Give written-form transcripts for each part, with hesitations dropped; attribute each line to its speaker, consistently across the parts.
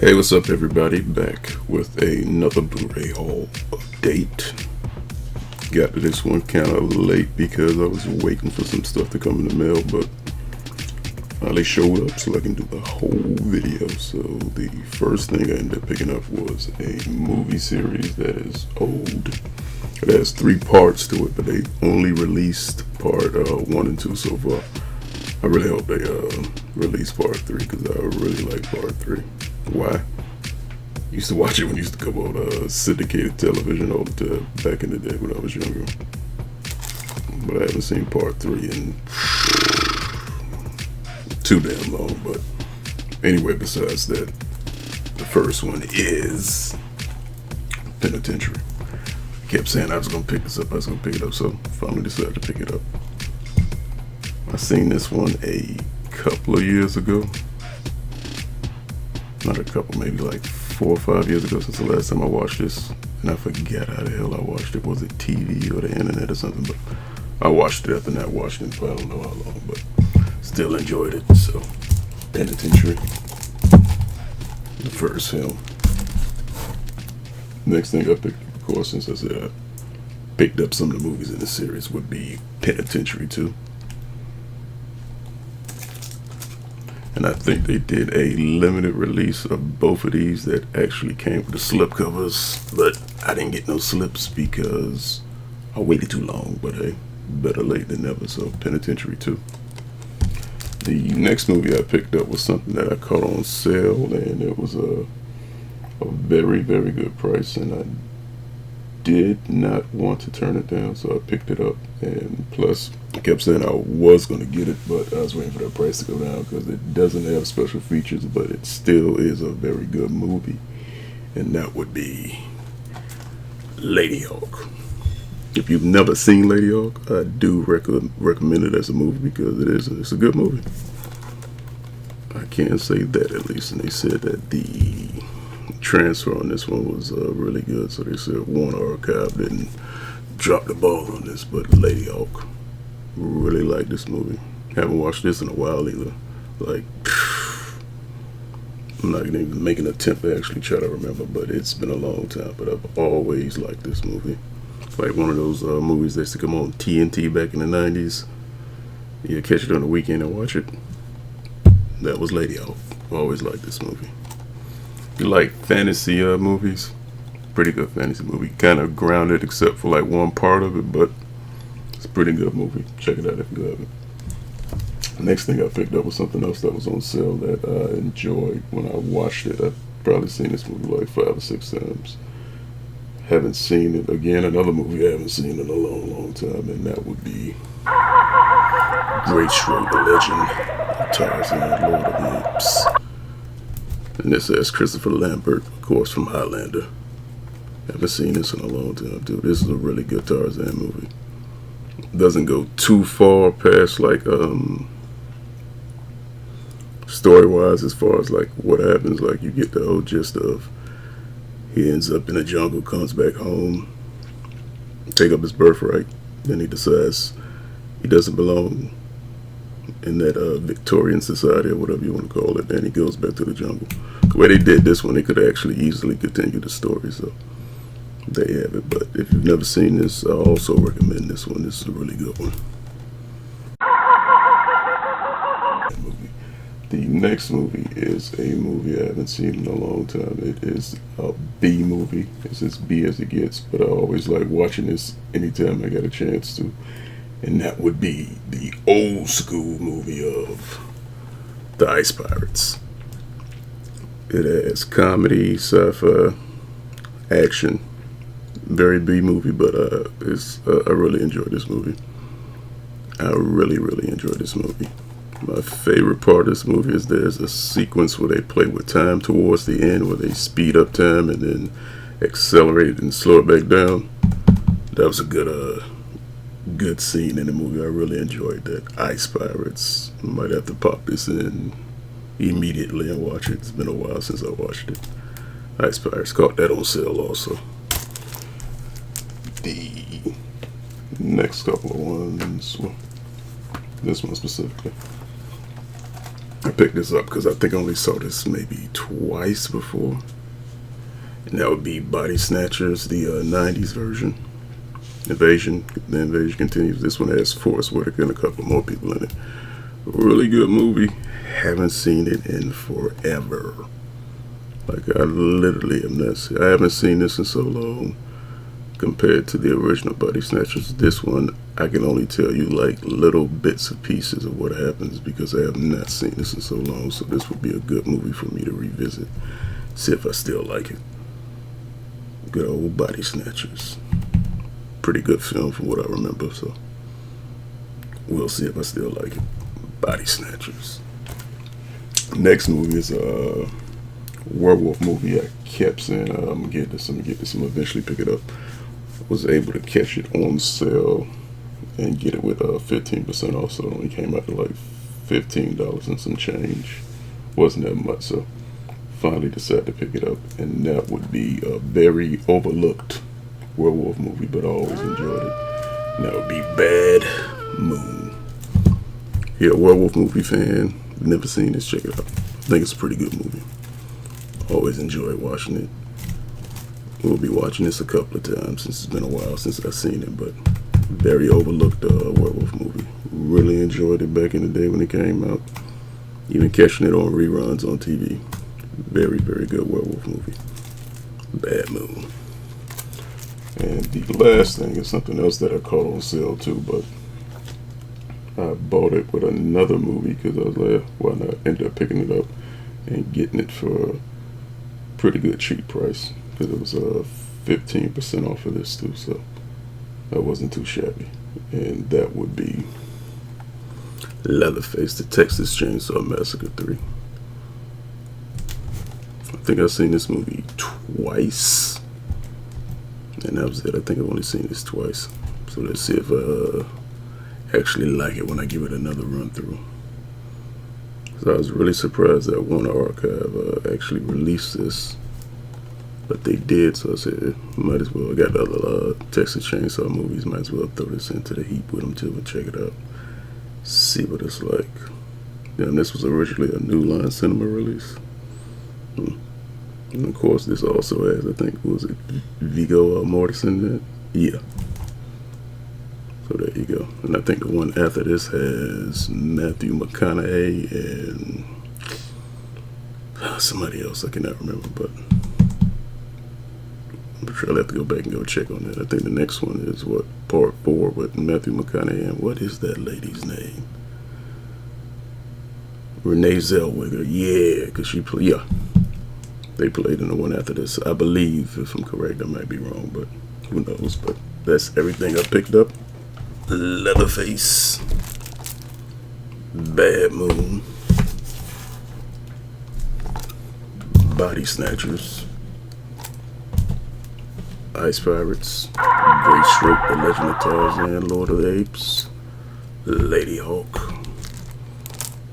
Speaker 1: Hey, what's up everybody? Back with another Blu-ray haul update. Got to this one kind of late because I was waiting for some stuff to come in the mail, but finally showed up so I can do the whole video. So the first thing I ended up picking up was a movie series that is old. It has 3 parts to it, but they only released part 1 and 2 so far. I really hope they release part 3 because I really like part 3. Why? Used to watch it when it used to come on syndicated television all the time back in the day when I was younger. But I haven't seen part 3 in too damn long. But anyway, besides that, the first one is Penitentiary. I kept saying I was going to pick this up, so finally decided to pick it up. I seen this one a couple of years ago. Not a couple, maybe like 4 or 5 years ago since the last time I watched this. And I forget how the hell I watched it. Was it TV or the internet or something? But I watched it after not watching it for I don't know how long, but still enjoyed it. So, Penitentiary, the first film. Next thing I picked, of course, since I said I picked up some of the movies in the series, would be Penitentiary 2. And I think they did a limited release of both of these that actually came with the slip covers, but I didn't get no slips because I waited too long. But hey, better late than never. So Penitentiary 2. The next movie I picked up was something that I caught on sale, and it was a very, very good price, and I did not want to turn it down, so I picked it up. And plus, I kept saying I was going to get it, but I was waiting for that price to go down because it doesn't have special features, but it still is a very good movie, and that would be Ladyhawke. If you've never seen Ladyhawke, I do recommend it as a movie because it's a good movie. I can say that at least. And they said that the transfer on this one was really good, so they said Warner Archive didn't drop the ball on this. But Ladyhawke, really like this movie. Haven't watched this in a while either. Like, I'm not gonna even make an attempt to actually try to remember, but it's been a long time. But I've always liked this movie. It's like one of those movies that used to come on TNT back in the 90s. You catch it on the weekend and watch it. That was Ladyhawke. Always liked this movie. You like fantasy movies? Pretty good fantasy movie. Kind of grounded except for like one part of it, but it's a pretty good movie. Check it out if you haven't. Next thing I picked up was something else that was on sale that I enjoyed when I watched it. I've probably seen this movie like 5 or 6 times. Haven't seen it again. Another movie I haven't seen in a long, long time, and that would be Great Stroke, the Legend of Tarzan, Lord of the Apes. And this has Christopher Lambert, of course, from Highlander. Haven't seen this in a long time, dude. This is a really good Tarzan movie. Doesn't go too far past like story-wise as far as like what happens. Like you get the whole gist of he ends up in the jungle, comes back home, take up his birthright. Then he decides he doesn't belong in that Victorian society or whatever you want to call it, and he goes back to the jungle. The way they did this one, they could actually easily continue the story, so there you have it. But if you've never seen this, I also recommend this one. This is a really good one. The next movie is a movie I haven't seen in a long time. It is a B movie. It's as B as it gets, but I always like watching this anytime I get a chance to. And that would be the old school movie of the Ice Pirates. It has comedy, sci-fi, action. Very B movie, but I really enjoyed this movie. I really, really enjoyed this movie. My favorite part of this movie is there's a sequence where they play with time towards the end, where they speed up time and then accelerate it and slow it back down. That was a good scene in the movie. I really enjoyed that. Ice Pirates. I might have to pop this in immediately and watch it. It's been a while since I watched it. Ice Pirates. Caught that on sale also. The next couple of ones, well, this one specifically. I picked this up because I think I only saw this maybe twice before. And that would be Body Snatchers, the 90s version. The Invasion Continues. This one has Forrest Whitaker and a couple more people in it. Really good movie. Haven't seen it in forever. Like, I literally am not. I haven't seen this in so long compared to the original Body Snatchers. This one, I can only tell you like little bits and pieces of what happens because I have not seen this in so long. So this would be a good movie for me to revisit. See if I still like it. Good old Body Snatchers. Pretty good film from what I remember, so we'll see if I still like it. Body Snatchers. Next movie is a werewolf movie. I kept saying I'm gonna get this, I'm gonna eventually pick it up. I was able to catch it on sale and get it with 15% off, so it only came out to like $15 and some change. Wasn't that much, so finally decided to pick it up, and that would be a very overlooked werewolf movie, but I always enjoyed it. And that would be Bad Moon. Yeah, werewolf movie fan. Never seen this, check it out. I think it's a pretty good movie. Always enjoy watching it. We'll be watching this a couple of times since it's been a while since I've seen it, but very overlooked werewolf movie. Really enjoyed it back in the day when it came out. Even catching it on reruns on TV. Very, very good werewolf movie. Bad Moon. And the last thing is something else that I caught on sale too, but I bought it with another movie because I was like, why not? Ended up picking it up and getting it for a pretty good cheap price because it was 15% off of this too, so that wasn't too shabby. And that would be Leatherface, the Texas Chainsaw Massacre 3. I think I've seen this movie twice, and that was it. I think I've only seen this twice. So let's see if I actually like it when I give it another run through. So I was really surprised that Warner Archive actually released this, but they did. So I said, might as well. I got the other Texas Chainsaw movies. Might as well throw this into the heap with them too and check it out. See what it's like. And this was originally a New Line Cinema release. And of course, this also has, I think, was it Viggo Mortensen in it? Yeah. So there you go. And I think the one after this has Matthew McConaughey and somebody else I cannot remember, but I'm sure I'll have to go back and go check on that. I think the next one is what, part 4 with Matthew McConaughey and what is that lady's name? Renee Zellweger. Yeah, because she played. Yeah, they played in the one after this. I believe, if I'm correct, I might be wrong, but who knows? But that's everything I picked up. Leatherface, Bad Moon, Body Snatchers, Ice Pirates, Great Stroke, The Legend of Tarzan, Lord of the Apes, Lady Hawk,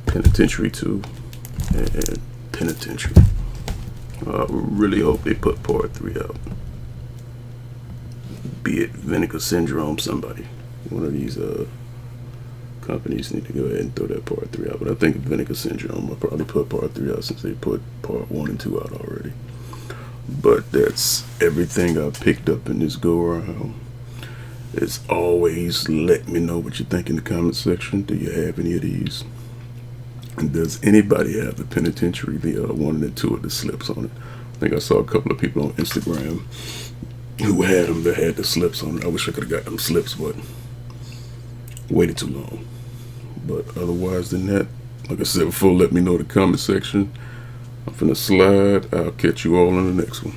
Speaker 1: Penitentiary 2, and Penitentiary. I really hope they put part 3 out. Be it Vinegar Syndrome, somebody. One of these companies need to go ahead and throw that part 3 out. But I think Vinegar Syndrome will probably put part 3 out since they put part 1 and 2 out already. But that's everything I picked up in this go around. As always, let me know what you think in the comment section. Do you have any of these? And does anybody have the Penitentiary, the 1 and 2 of the slips on it? I think I saw a couple of people on Instagram who had them that had the slips on it. I wish I could have got them slips, but waited too long. But otherwise than that, like I said before, let me know in the comment section. I'm finna slide. I'll catch you all in the next one.